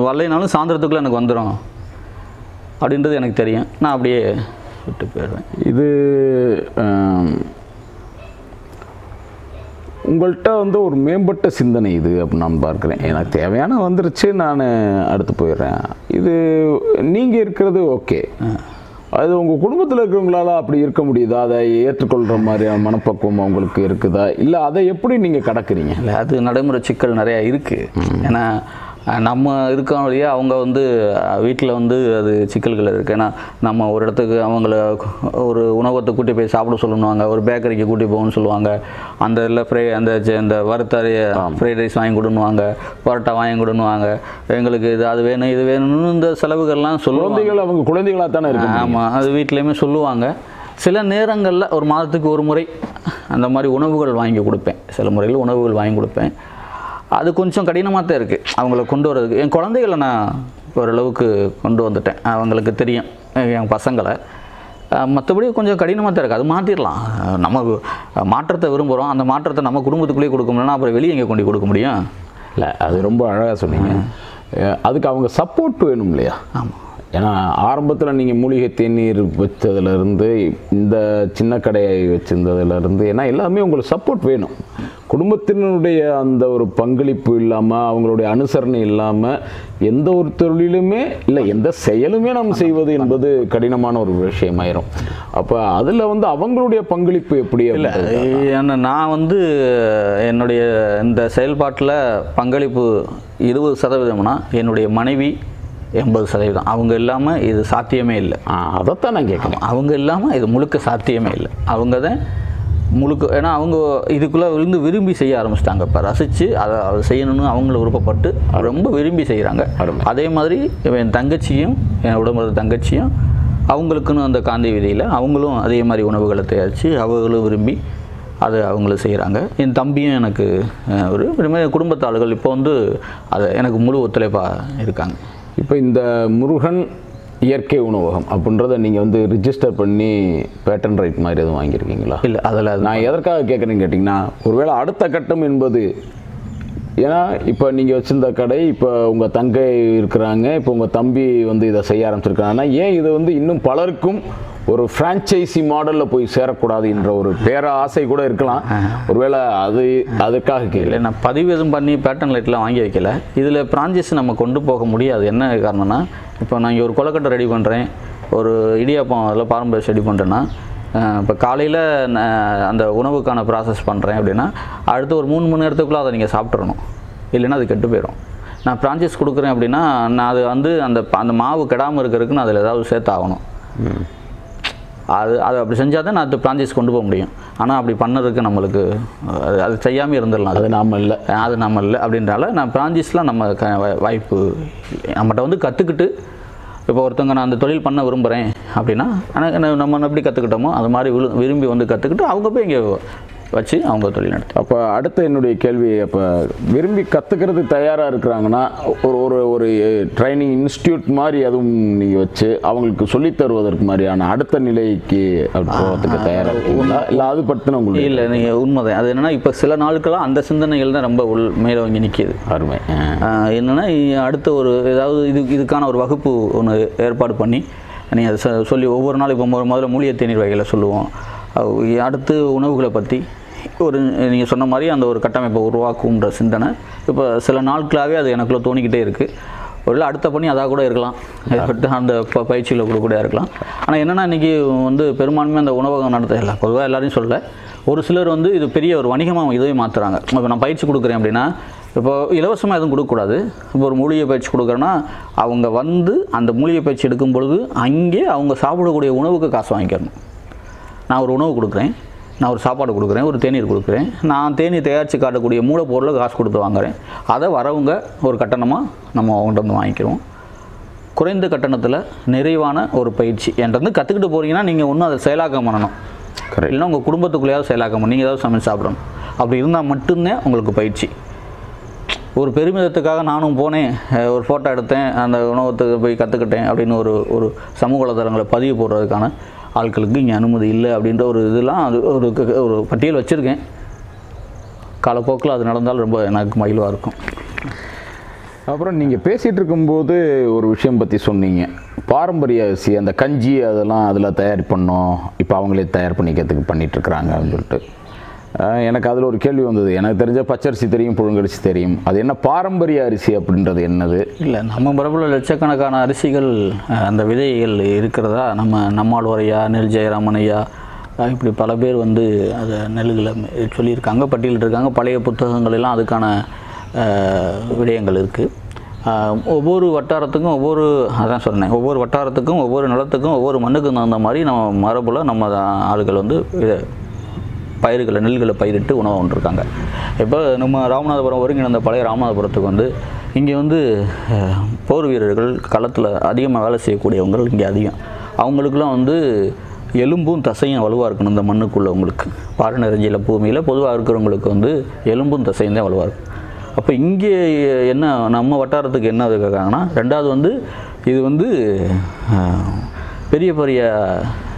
வரலைனாலும் சாயந்தரத்துக்குள்ளே எனக்கு வந்துடும் அப்படின்றது எனக்கு தெரியும். நான் அப்படியே விட்டு போயிடுவேன். இது உங்கள்கிட்ட வந்து ஒரு மேம்பட்ட சிந்தனை இது அப்படின்னு நான் பார்க்குறேன். எனக்கு தேவையான வந்துருச்சு, நான் அடுத்து போயிடுறேன். இது நீங்கள் இருக்கிறது ஓகே, அது உங்கள் குடும்பத்தில் இருக்கிறவங்களால அப்படி இருக்க முடியுதா? அதை ஏற்றுக்கொள்கிற மாதிரியான மனப்பக்குவம் அவங்களுக்கு இருக்குதா? இல்லை அதை எப்படி நீங்கள் கடக்குறீங்க? இல்லை, அது நடைமுறை சிக்கல் நிறையா இருக்குது. ஏன்னா நம்ம இருக்கோம் வழியா அவங்க வந்து வீட்டில் வந்து அது சிக்கல்கள் இருக்குது. ஏன்னா நம்ம ஒரு இடத்துக்கு அவங்கள ஒரு உணவகத்தை கூட்டி போய் சாப்பிட சொல்லணுவாங்க, ஒரு பேக்கரிக்கு கூட்டி போகணும்னு சொல்லுவாங்க. அந்த இதில் இந்த வறுத்தறைய ஃப்ரைட் ரைஸ் வாங்கி கொடுன்னுவாங்க, பரோட்டா வாங்கி கொடுன்னுவாங்க, எங்களுக்கு அது வேணும் இது வேணும்னு இந்த செலவுகள்லாம் சொல்லுவாங்க. அவங்க குழந்தைகளாக தானே இருக்கு. ஆமாம், அது வீட்லேயுமே சொல்லுவாங்க. சில நேரங்களில் ஒரு மாதத்துக்கு ஒரு முறை அந்த மாதிரி உணவுகள் வாங்கி கொடுப்பேன். சில முறையில் உணவுகள் வாங்கி கொடுப்பேன். அது கொஞ்சம் கடினமாக தான் இருக்குது அவங்கள கொண்டு வர்றதுக்கு. என் குழந்தைகளை நான் ஓரளவுக்கு கொண்டு வந்துட்டேன், அவங்களுக்கு தெரியும் என் பசங்களை. மற்றபடி கொஞ்சம் கடினமாக தான் இருக்குது. அது மாற்றிடலாம். நம்ம மாற்றத்தை விரும்புகிறோம், அந்த மாற்றத்தை நம்ம குடும்பத்துக்குள்ளேயே கொடுக்க முடியலன்னா அப்புறம் வெளியே எங்கே கொண்டு கொடுக்க முடியும்? இல்லை, அது ரொம்ப அழகாக சொன்னீங்க. அதுக்கு அவங்க சப்போர்ட் வேணும் இல்லையா? ஆமாம். ஏன்னா ஆரம்பத்தில் நீங்கள் மூலிகை தேநீர் வச்சதுலேருந்து இந்த சின்ன கடையை வச்சுருந்ததுலேருந்து, ஏன்னா எல்லாமே உங்களுக்கு சப்போர்ட் வேணும். குடும்பத்தினுடைய அந்த ஒரு பங்களிப்பு இல்லாமல், அவங்களுடைய அனுசரணை இல்லாமல் எந்த ஒரு தொழிலுமே இல்லை, எந்த செயலுமே நம்ம செய்வது என்பது கடினமான ஒரு விஷயமாயிரும். அப்போ அதில் வந்து அவங்களுடைய பங்களிப்பு எப்படி? இல்லை, ஏன்னா நான் வந்து என்னுடைய இந்த செயல்பாட்டில் பங்களிப்பு 20%, என்னுடைய மனைவி 80%. அவங்க இல்லாமல் இது சாத்தியமே இல்லை. அதைத்தான் நான் கேட்கணும். அவங்க இல்லாமல் இது முழுக்க சாத்தியமே இல்லை. அவங்க தான் முழுக்க. ஏன்னா அவங்க இதுக்குள்ளே விரும்பி செய்ய ஆரம்பிச்சிட்டாங்க. இப்போ ரசித்து அதை செய்யணும்னு அவங்கள விருப்பப்பட்டு ரொம்ப விரும்பி செய்கிறாங்க. அதே மாதிரி என் தங்கச்சியும், என் உடம்புற தங்கச்சியும் அவங்களுக்குன்னு அந்த காந்தி விதியில் அவங்களும் அதே மாதிரி உணவுகளை தயாரித்து அவங்களும் விரும்பி அதை அவங்களும் செய்கிறாங்க. என் தம்பியும் எனக்கு ஒரு குடும்பத்தாளர்கள் இப்போ வந்து அதை எனக்கு முழு ஒத்துழைப்பாக இருக்காங்க. இப்போ இந்த முருகன் இயற்கை உணவகம் அப்படின்றத நீங்கள் வந்து ரிஜிஸ்டர் பண்ணி பேட்டன் ரைட் மாதிரி எதுவும் வாங்கியிருக்கீங்களா? இல்லை, அதில் நான் எதற்காக கேட்குறேன்னு கேட்டிங்கன்னா, ஒருவேளை அடுத்த கட்டம் என்பது ஏன்னா இப்போ நீங்கள் வச்சுருந்த கடை இப்போ உங்கள் தங்கை இருக்கிறாங்க, இப்போ உங்கள் தம்பி வந்து இதை செய்ய ஆரம்பிச்சிருக்காங்கன்னா ஏன் இது வந்து இன்னும் பலருக்கும் ஒரு ஃப்ரான்ச்சைசி மாடலில் போய் சேரக்கூடாது என்ற ஒரு பேர ஆசை கூட இருக்கலாம். ஒருவேளை அதுக்காக இல்லை, நான் பதிவு எதுவும் பண்ணி பேட்டர்ன் லைட்லாம் வாங்கி வைக்கல. இதில் ஃப்ரான்ச்சைஸி நம்ம கொண்டு போக முடியாது. என்ன காரணம்னா, இப்போ நான் இங்கே ஒரு கொலக்கட்டை ரெடி பண்ணுறேன், ஒரு இடியாப்பம் அதில் பாரம்பரிய ரெடி பண்ணுறேன்னா, இப்போ காலையில் அந்த உணவுக்கான ப்ராசஸ் பண்ணுறேன் அப்படின்னா அடுத்து ஒரு 3 மணி நேரத்துக்குள்ளே அதை நீங்கள் சாப்பிட்றணும், இல்லைன்னா அது கெட்டு போயிடும். நான் ஃப்ரான்ச்சைஸ் கொடுக்குறேன் அப்படின்னா நான் அது வந்து அந்த மாவு கெடாமல் இருக்கிறதுக்கு நான் அதில் ஏதாவது சேர்த்து ஆகணும். அது அப்படி செஞ்சால் தான் நான் அது ஃப்ரான்ச்சைஸ் கொண்டு போக முடியும். ஆனால் அப்படி பண்ணதுக்கு நம்மளுக்கு அது செய்யாமல் இருந்துடலாம். அது நாம் இல்லை அப்படின்றால நான் ஃப்ரான்ச்சைஸ்லாம் நம்ம வாய்ப்பு நம்மகிட்ட வந்து கற்றுக்கிட்டு, இப்போ ஒருத்தவங்க நான் அந்த தொழில் பண்ண விரும்புகிறேன் அப்படின்னா நம்ம எப்படி கற்றுக்கிட்டோமோ அது மாதிரி விரும்பி வந்து கற்றுக்கிட்டு அவங்க போய் இங்கே வச்சு அவங்க தொழில் நடத்து. அப்போ அடுத்த என்னுடைய கேள்வி, அப்போ விரும்பி கற்றுக்கிறது தயாராக இருக்கிறாங்கன்னா ஒரு ட்ரைனிங் இன்ஸ்டியூட் மாதிரி அதுவும் நீங்கள் வச்சு அவங்களுக்கு சொல்லித் தருவதற்கு மாதிரியான அடுத்த நிலைக்கு போகிறதுக்கு தயாராக இருக்கீங்களா? இல்லை அது பற்றின உங்களுக்கு? இல்லை, நீங்கள் உண்மைதான். அது என்னென்னா இப்போ சில நாட்களாக அந்த சிந்தனைகள் தான் ரொம்ப மேலோங்கி நிற்கிது. அருமை. என்னென்னா அடுத்த ஒரு ஏதாவது இதுக்கான ஒரு வகுப்பு ஒன்று ஏற்பாடு பண்ணி நீங்கள் அதை சொல்லி ஒவ்வொரு நாள் இப்போ முதல்ல மூலிகை தேநீர் வகைகளை சொல்லுவோம். அடுத்து உணவுகளை பற்றி ஒரு நீங்கள் சொன்ன மாதிரி அந்த ஒரு கட்டமைப்பை உருவாக்குன்ற சிந்தனை இப்போ சில நாட்களாகவே அது எனக்குள்ளே தோணிக்கிட்டே இருக்குது. ஒரு அடுத்த பண்ணி அதாக கூட இருக்கலாம், அந்த பயிற்சியில் கூட இருக்கலாம். ஆனால் என்னென்னா இன்றைக்கி வந்து பெரும்பான்மையாக அந்த உணவகம் நடத்த பொதுவாக எல்லாரையும் சொல்ல, ஒரு சிலர் வந்து இது பெரிய ஒரு வணிகமாக இதுவே மாற்றுறாங்க. இப்போ நான் பயிற்சி கொடுக்குறேன் அப்படின்னா இப்போ இலவசமாக எதுவும் கொடுக்கக்கூடாது. இப்போ ஒரு மூலிகை பயிற்சி கொடுக்குறேன்னா அவங்க வந்து அந்த மூலிகை பயிற்சி எடுக்கும் பொழுது அங்கே அவங்க சாப்பிடக்கூடிய உணவுக்கு காசு வாங்கிக்கணும். நான் ஒரு உணவு கொடுக்குறேன், நான் ஒரு சாப்பாடு கொடுக்குறேன், ஒரு தேநீர் கொடுக்குறேன், நான் தேநீர் தயாரித்து காட்டக்கூடிய மூலப்பொருளை காசு கொடுத்து வாங்குகிறேன். அதை வரவங்க ஒரு கட்டணமாக நம்ம அவங்கள்ட்ட வந்து வாங்கிக்கிறோம். குறைந்த கட்டணத்தில் நிறைவான ஒரு பயிற்சி என்கிட்ட கற்றுக்கிட்டு போகிறீங்கன்னா நீங்கள் ஒன்றும் அதை செயலாக்கம் பண்ணணும். இல்லைன்னா உங்கள் குடும்பத்துக்குள்ளேயாவது செயலாக்கம் பண்ணணும், நீங்கள் ஏதாவது சமைச்சு சாப்பிடணும். அப்படி இருந்தால் மட்டும்தான் உங்களுக்கு பயிற்சி. ஒரு பெருமிதத்துக்காக நானும் போனேன், ஒரு ஃபோட்டோ எடுத்தேன், அந்த உணவகத்துக்கு போய் கற்றுக்கிட்டேன் அப்படின்னு ஒரு சமூக வலைதளங்களை பதிவு போடுறதுக்கான ஆட்களுக்கு இங்கே அனுமதி இல்லை அப்படின்ற ஒரு இதெல்லாம் அது ஒரு பட்டியல் வச்சுருக்கேன். காலப்போக்கில் அது நடந்தால் ரொம்ப எனக்கு மகிழ்வாக இருக்கும். அப்புறம் நீங்கள் பேசிகிட்டு இருக்கும்போது ஒரு விஷயம் பற்றி சொன்னீங்க, பாரம்பரிய அரிசி அந்த கஞ்சி அதெல்லாம் அதில் தயார் பண்ணோம், இப்போ அவங்களே தயார் பண்ணிக்கிறதுக்கு பண்ணிகிட்ருக்குறாங்க அப்படின்னு சொல்லிட்டு எனக்கு அதில் ஒரு கேள்வி வந்தது. எனக்கு தெரிஞ்ச பச்சரிசி தெரியும், புழுங்கரிசி தெரியும், அது என்ன பாரம்பரிய அரிசி அப்படின்றது என்னது? இல்லை, நம்ம பரப்பில் லட்சக்கணக்கான அரிசிகள் அந்த விதைகள் இருக்கிறதா நம்மாழ்வாரையா, நெல் ஜெயராமனையா, இப்படி பல பேர் வந்து அதை நெல்லுகளை சொல்லியிருக்காங்க, பட்டியலிட்டிருக்காங்க. பழைய புத்தகங்கள் எல்லாம் அதுக்கான விடயங்கள் இருக்குது. ஒவ்வொரு வட்டாரத்துக்கும் அதான் சொன்னேன், ஒவ்வொரு வட்டாரத்துக்கும் ஒவ்வொரு நிலத்துக்கும் ஒவ்வொரு மண்ணுக்கும் தகுந்த மாதிரி நம்ம மரபில் நம்ம ஆளுகள் வந்து பயிர்களை நெல்களை பயிரிட்டு உணவு கொண்டிருக்காங்க. இப்போ நம்ம ராமநாதபுரம் ஒருங்கிணைந்த பழைய ராமநாதபுரத்துக்கு வந்து இங்கே வந்து போர் வீரர்கள் களத்தில் அதிகமாக வேலை செய்யக்கூடியவங்க இங்கே அதிகம். அவங்களுக்குலாம் வந்து எலும்பும் தசையும் வலுவாக இருக்கணும். இந்த மண்ணுக்குள்ளவங்களுக்கு பாறை நிறைஞ்சில பூமியில் பொதுவாக இருக்கிறவங்களுக்கு வந்து எலும்பும் தசையும் தான் வலுவாக இருக்கும். அப்போ இங்கே என்ன நம்ம வட்டாரத்துக்கு என்ன கேட்குறாங்கன்னா, ரெண்டாவது வந்து இது வந்து பெரிய பெரிய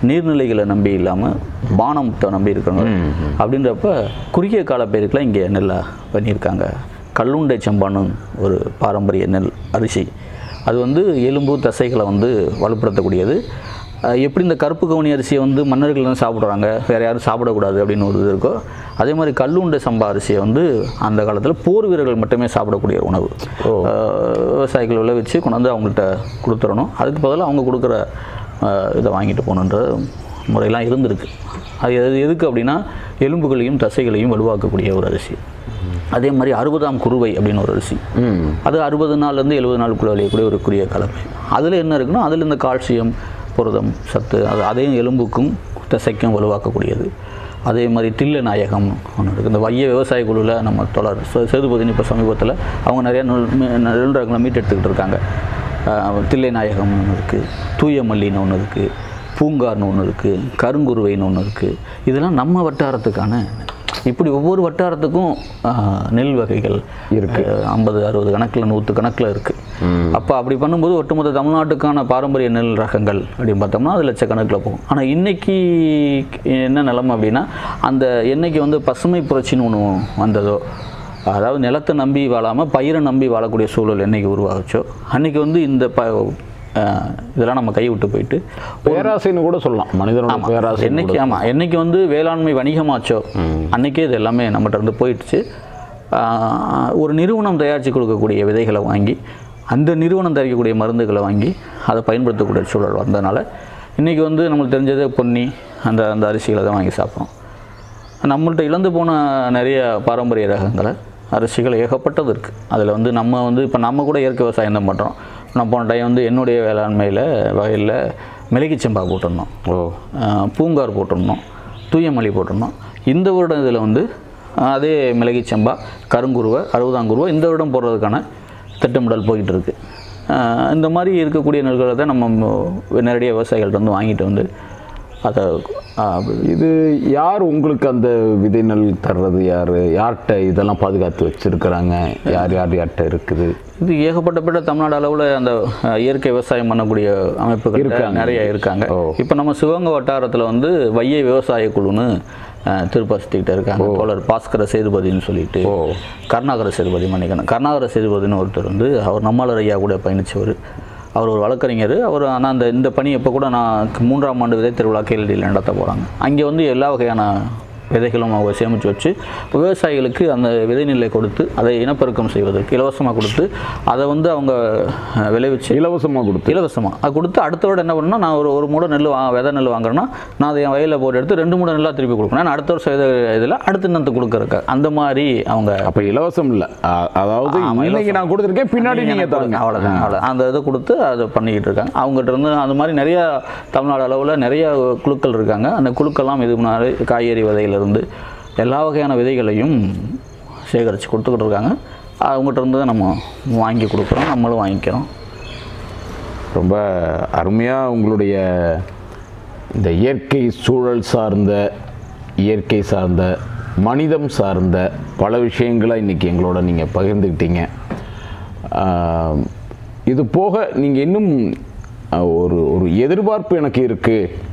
நீர்நிலைகளை நம்பி இல்லாமல் பானத்தை நம்பி இருக்கிறவங்க அப்படின்றப்ப குறுகிய கால பயிருக்கெலாம் இங்கே நெல்லை பண்ணியிருக்காங்க. கல்லுண்டை செம்பான்னு ஒரு பாரம்பரிய நெல் அரிசி, அது வந்து எலும்பு தசைகளை வந்து வலுப்படுத்தக்கூடியது. எப்படி இந்த கருப்பு கவுனி அரிசியை வந்து மன்னர்கள் தான் சாப்பிட்றாங்க, வேறு யாரும் சாப்பிடக்கூடாது அப்படின்னு ஒரு இது இருக்கோ, அதே மாதிரி கல்லுண்டை சம்பா அரிசியை வந்து அந்த காலத்தில் போர் வீரர்கள் மட்டுமே சாப்பிடக்கூடிய உணவு. விவசாயிகள் விளைவிச்சு கொண்டாந்து அவங்கள்ட்ட கொடுத்துடணும், அதுக்கு பதிலாக அவங்க கொடுக்குற இதை வாங்கிட்டு போகணுன்ற முறையெல்லாம் இருந்திருக்கு. அது எதுக்கு அப்படின்னா எலும்புகளையும் தசைகளையும் வலுவாக்கக்கூடிய ஒரு அரிசி. அதே மாதிரி 60ஆம் குருவை அப்படின்னு ஒரு அரிசி, அது 60 நாள்லேருந்து 70 நாளுக்குள்ளே விளையக்கூடிய ஒரு குறுகிய கலவை. அதில் என்ன இருக்குன்னா, அதில் இந்த கால்சியம், புரதம், சத்து, அதையும் எலும்புக்கும் தசைக்கும் வலுவாக்கக்கூடியது. அதே மாதிரி தில்லை நாயகம் ஒன்று இருக்குது. இந்த வைய விவசாய குழுவில் நம்ம தொடர் சேதுபதினு இப்போ சமீபத்தில் அவங்க நிறையா நெல் ரகங்களை மீட்டெடுத்துக்கிட்டு இருக்காங்க. தில்லை நாயகம்னு ஒன்று இருக்குது, தூய மல்லின்னு ஒன்று இருக்குது, பூங்கார்னு ஒன்று இருக்குது, கருங்குருவைன்னு ஒன்று இருக்குது. இதெல்லாம் நம்ம வட்டாரத்துக்கான. இப்படி ஒவ்வொரு வட்டாரத்துக்கும் நெல் வகைகள் இருக்குது. 50, 60 கணக்கில் 100 கணக்கில் இருக்குது. அப்போ அப்படி பண்ணும்போது ஒட்டுமொத்த தமிழ்நாட்டுக்கான பாரம்பரிய நெல் ரகங்கள் அப்படின்னு பார்த்தோம்னா அது லட்சக்கணக்கில் போகும். ஆனால் இன்றைக்கி என்ன நிலைமை அப்படின்னா, அந்த என்னைக்கு வந்து பசுமை புரட்சின்னு ஒன்று வந்ததோ, அதாவது நிலத்தை நம்பி வாழாமல் பயிரை நம்பி வாழக்கூடிய சூழல் என்றைக்கு உருவாச்சோ அன்றைக்கி வந்து இந்த இதெல்லாம் நம்ம கைவிட்டு போயிட்டு பேராசைன்னு கூட சொல்லலாம், மனிதனோட பேராசை. என்னைக்கு என்னைக்கு வந்து வேளாண்மை வணிகமாச்சோ அன்றைக்கே இது எல்லாமே நம்மகிட்ட இருந்து போயிடுச்சு. ஒரு நிறுவனம் தயாரித்து கொடுக்கக்கூடிய விதைகளை வாங்கி, அந்த நிறுவனம் தயாரிக்கக்கூடிய மருந்துகளை வாங்கி அதை பயன்படுத்தக்கூடிய சூழல் வந்ததுனால இன்றைக்கி வந்து நம்மளுக்கு தெரிஞ்சது பொன்னி அந்த அந்த அரிசிகளை தான் வாங்கி சாப்பிட்றோம். நம்மள்ட்ட இழந்து போன நிறைய பாரம்பரிய ரகங்களை அரிசிகள் ஏகப்பட்டது இருக்குது. அதில் வந்து நம்ம வந்து இப்போ நம்ம கூட இயற்கை விவசாயம் தான் பண்ணுறோம். நான் போன டைம் வந்து என்னுடைய வேளாண்மையில் வயலில் மிளகிச்சம்பா போட்டிருந்தோம், பூங்கார் போட்டிருந்தோம், தூயமல்லி போட்டிருந்தோம். இந்த வருடம் இதில் வந்து அதே மிளகிச்சம்பா, கருங்குருவை, 60ஆம் குருவை இந்த வருடம் போடுறதுக்கான திட்டமிடல் போய்கிட்டு இருக்குது. இந்த மாதிரி இருக்கக்கூடிய நெல்களை தான் நம்ம நேரடியாக விவசாயிகள்ட்ட வந்து வாங்கிட்டு வந்து அதை இது யார் உங்களுக்கு அந்த விதை நெல் தர்றது? யார்கிட்ட இதெல்லாம் பாதுகாத்து வச்சுருக்கிறாங்க? யார்கிட்ட இருக்குது? இது ஏகப்பட்ட தமிழ்நாடு அளவில் அந்த இயற்கை விவசாயம் பண்ணக்கூடிய அமைப்புகள் நிறைய இருக்காங்க. இப்போ நம்ம சிவகங்கை வட்டாரத்தில் வந்து வையை விவசாய குழுன்னு திருப்பதிக்கிட்ட இருக்காங்க. தோழர் பாஸ்கர சேதுபதினு சொல்லிட்டு, கருணாகர சேதுபதி மன்னிக்கணும், கருணாகர சேதுபதினு ஒருத்தர் வந்து அவர் நம்மாளர் ஐயா கூட பயணித்தவர். அவர் ஒரு வழக்கறிஞர். அவர் ஆனால் இந்த பணி எப்போ கூட நான் 3ஆம் ஆண்டு விதை திருவிழா கேள்வியில் நடத்த போகிறாங்க. அங்கே வந்து எல்லா வகையான விதைகளும் அவங்க சேமித்து வச்சு விவசாயிகளுக்கு அந்த விதை நெல்லை கொடுத்து அதை இனப்பெருக்கம் செய்வதற்கு இலவசமாக கொடுத்து அதை வந்து அவங்க விளைவிச்சு இலவசமாக அது கொடுத்து அடுத்த விட என்ன பண்ணால் நான் ஒரு மூடை நெல் விதை நெல் வாங்குறேன்னா நான் அதை என் வயலில் போட்டு எடுத்து 2 மூடை நெல்லாக திருப்பி கொடுக்கணும். நான் அடுத்த வருஷம் இதில் அடுத்த இன்னத்து கொடுக்குறக்க அந்த மாதிரி அவங்க. அப்போ இலவசம் இல்லை, அதாவது இன்னைக்கு நான் கொடுத்துருக்கேன், பின்னாடி நீங்கள் தருங்க, அவ்வளோ அந்த இதை கொடுத்து அதை பண்ணிக்கிட்டு இருக்காங்க. அவங்ககிட்ட இருந்து அந்த மாதிரி நிறையா தமிழ்நாடு அளவில் நிறைய குழுக்கள் இருக்காங்க. அந்த குழுக்கெல்லாம் இது முன்னாடி காய்கறி விதைகள் இருந்து எல்லா வகையான விதைகளையும் சேகரித்து கொடுத்துக்கிட்டு இருக்காங்க. அவங்ககிட்ட இருந்து தான் நம்ம வாங்கி கொடுக்குறோம், நம்மளும் வாங்கிக்கிறோம். ரொம்ப அருமையாக உங்களுடைய இந்த இயற்கை சூழல் சார்ந்த, இயற்கை சார்ந்த, மனிதம் சார்ந்த பல விஷயங்களை இன்றைக்கி எங்களோட நீங்கள் பகிர்ந்துக்கிட்டீங்க. இது போக நீங்கள் இன்னும் ஒரு எதிர்பார்ப்பு எனக்கு இருக்குது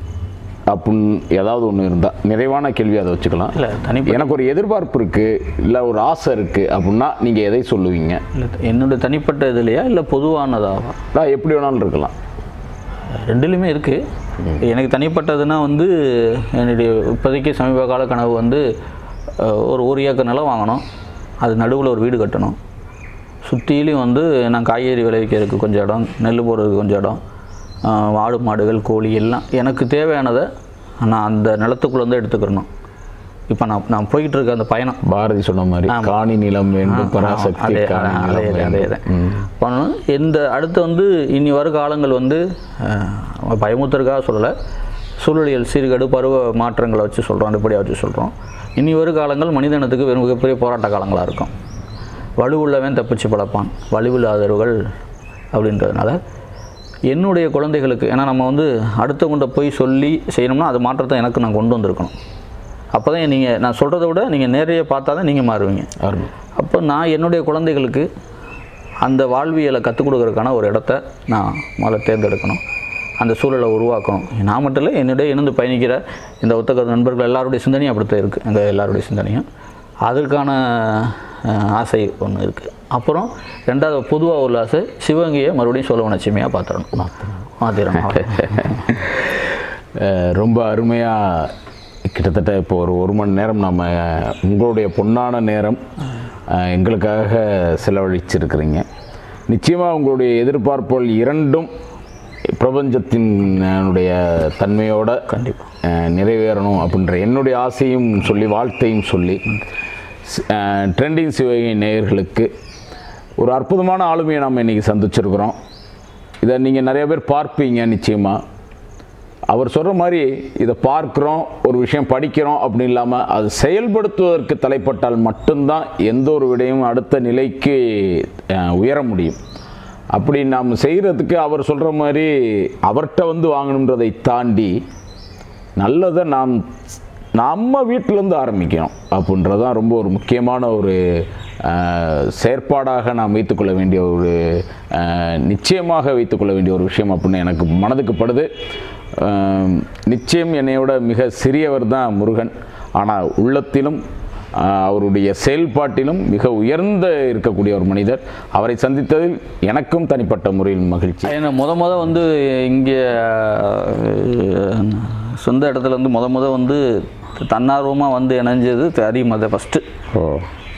அப்படின்னு ஏதாவது ஒன்று இருந்தால், நிறைவான கேள்வி அதை வச்சுக்கலாம். இல்லை, எனக்கு ஒரு எதிர்பார்ப்பு இருக்குது, இல்லை ஒரு ஆசை இருக்குது அப்படின்னா நீங்கள் எதை சொல்லுவீங்க? இல்லை, என்னுடைய தனிப்பட்ட இதுலையா இல்லை பொதுவானதாக? நான் எப்படி வேணாலும் இருக்கலாம், ரெண்டுலேயுமே இருக்குது. எனக்கு தனிப்பட்டதுன்னா வந்து என்னுடைய இப்போதைக்கு சமீப கால கனவு வந்து ஒரு ஏக்கர் நிலம் வாங்கணும், அது நடுவில் ஒரு வீடு கட்டணும், சுற்றிலையும் வந்து நான் காய்கறி விளைவிக்கிறதுக்கு கொஞ்சம் இடம், நெல் போடுறதுக்கு கொஞ்சம் இடம், ஆடு மாடுகள் கோழி எல்லாம் எனக்கு தேவையானதை நான் அந்த நிலத்துக்குள்ளே எடுத்துக்கிறணும். இப்போ நான் போய்கிட்டு இருக்க அந்த பயணம் பாரதி சொன்ன மாதிரி காணி நிலம் வேண்டும், பராசக்தி அதே பண்ணணும். இந்த அடுத்து வந்து இனி வரும் காலங்கள் வந்து பயமுத்திற்காக சொல்லலை, சூழலியல் சீர்கேடு பருவ மாற்றங்களை வச்சு சொல்கிறோம், அடிப்படையாக வச்சு சொல்கிறோம். இனி வரும் காலங்கள் மனிதனத்துக்கு வெறும் மிகப்பெரிய போராட்ட காலங்களாக இருக்கும். வலுவுள்ளவன் தப்பிச்சு பழப்பான், வலுவில்லாதவர்கள் அப்படின்றதுனால என்னுடைய குழந்தைகளுக்கு, ஏன்னா நம்ம வந்து அடுத்தவங்கள்ட்ட போய் சொல்லி செய்யணும்னா அது மாற்றத்தை எனக்கு நான் கொண்டு வந்திருக்கணும். அப்போ தான் நான் சொல்கிறத விட நீங்கள் நேரையே பார்த்தா தான் நீங்கள் மாறுவீங்க. அப்போ நான் என்னுடைய குழந்தைகளுக்கு அந்த வாழ்வியலை கற்றுக் கொடுக்கறதுக்கான ஒரு இடத்த நான் முதல்ல தேர்ந்தெடுக்கணும், அந்த சூழலை உருவாக்கணும். நான் மட்டும் இல்லை, என்னுடைய இணைந்து பயணிக்கிற இந்த ஒத்தக்க நண்பர்கள் எல்லாருடைய சிந்தனையும் அப்படித்தான் இருக்குது. எங்கள் எல்லாருடைய சிந்தனையும் அதற்கான ஆசை ஒன்று இருக்குது. அப்புறம் ரெண்டாவது பொதுவாக உள்ள ஆசை, சிவகங்கையை மறுபடியும் சோழவனட்சுமியாக மாற்றிடணும். ரொம்ப அருமையாக கிட்டத்தட்ட இப்போ ஒரு மணி நேரம் நம்ம உங்களுடைய பொன்னான நேரம் எங்களுக்காக செலவழிச்சிருக்கிறீங்க. நிச்சயமாக உங்களுடைய எதிர்பார்ப்புகள் இரண்டும் பிரபஞ்சத்தினுடைய தன்மையோட கண்டிப்பாக நிறைவேறணும் அப்படின்ற என்னுடைய ஆசையும் சொல்லி, வாழ்த்தையும் சொல்லி, ட்ரெண்டிங் சிவகங்கை நேயர்களுக்கு ஒரு அற்புதமான ஆளுமையை நம்ம இன்றைக்கி சந்திச்சிருக்கிறோம். இதை நீங்கள் நிறைய பேர் பார்ப்பீங்க நிச்சயமாக. அவர் சொல்கிற மாதிரி இதை பார்க்குறோம், ஒரு விஷயம் படிக்கிறோம் அப்படி இல்லாமல் அது செயல்படுத்துவதற்கு தலைப்பட்டால் மட்டும்தான் எந்த ஒரு விடையும் அடுத்த நிலைக்கு உயர முடியும். அப்படி நாம் செய்கிறதுக்கு அவர் சொல்கிற மாதிரி அவர்கிட்ட வந்து வாங்கணுன்றதை தாண்டி நல்லதை நம்ம வீட்டிலேருந்து ஆரம்பிக்கணும் அப்படின்றதான் ரொம்ப ஒரு முக்கியமான ஒரு செயற்பாடாக நாம் வைத்துக்கொள்ள வேண்டிய ஒரு நிச்சயமாக வைத்துக்கொள்ள வேண்டிய ஒரு விஷயம் அப்படின்னு எனக்கு மனதுக்கு படுது. நிச்சயம் என்னையோட மிக சிறியவர் தான் முருகன், ஆனால் உள்ளத்திலும் அவருடைய செயல்பாட்டிலும் மிக உயர்ந்த இருக்கக்கூடிய ஒரு மனிதர். அவரை சந்தித்ததில் எனக்கும் தனிப்பட்ட முறையில் மகிழ்ச்சி. ஏன்னா முத வந்து இங்கே சொந்த இடத்துல வந்து முத வந்து தன்னார்வமாக வந்து இணைஞ்சது அதிகமாக ஃபஸ்ட்டு.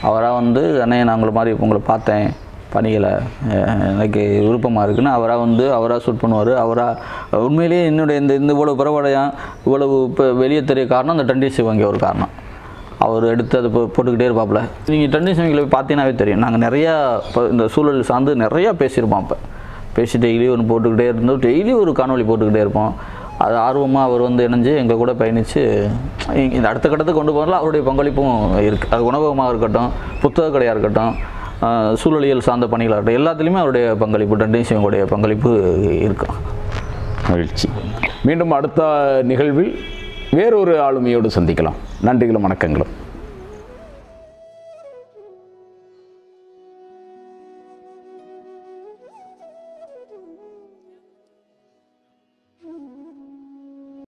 அவராக வந்து அண்ணே நான் உங்களை மாதிரி உங்களை பார்த்தேன் பணிகளை எனக்கு விருப்பமாக இருக்குன்னு அவராக ஷூட் பண்ணுவார். அவராக உண்மையிலேயே என்னுடைய இந்த இவ்வளவு பரவாயில்லையா இவ்வளவு இப்போ வெளியே தெரிய காரணம் அந்த டண்டி சிவங்க ஒரு காரணம். அவர் எடுத்து அதை போட்டுக்கிட்டே இருப்பாப்புல. நீங்கள் டண்டி சிவங்களை பார்த்தீங்கன்னாவே தெரியும். நாங்கள் நிறையா இப்போ இந்த சூழல் சார்ந்து நிறையா பேசியிருப்போம். அப்போ பேசி டெய்லி ஒன்று போட்டுக்கிட்டே இருந்தோம். டெய்லி ஒரு காணொலி போட்டுக்கிட்டே இருப்போம். அது ஆர்வமாக அவர் வந்து இணைஞ்சு எங்கள் கூட பயணித்து இந்த அடுத்த கட்டத்துக்கு கொண்டு போகலாம். அவருடைய பங்களிப்பும் இருக்குது. அது உணவகமாக இருக்கட்டும், புத்தக கடையாக இருக்கட்டும், சூழலியல் சார்ந்த பணிகளாக இருக்கட்டும், எல்லாத்துலேயுமே அவருடைய பங்களிப்பு டண்டி சிவங்களுடைய பங்களிப்பு இருக்கும். மகிழ்ச்சி. மீண்டும் அடுத்த நிகழ்வில் வேறொரு ஆளுமையோடு சந்திக்கலாம். நன்றிகளும் வணக்கங்களும்.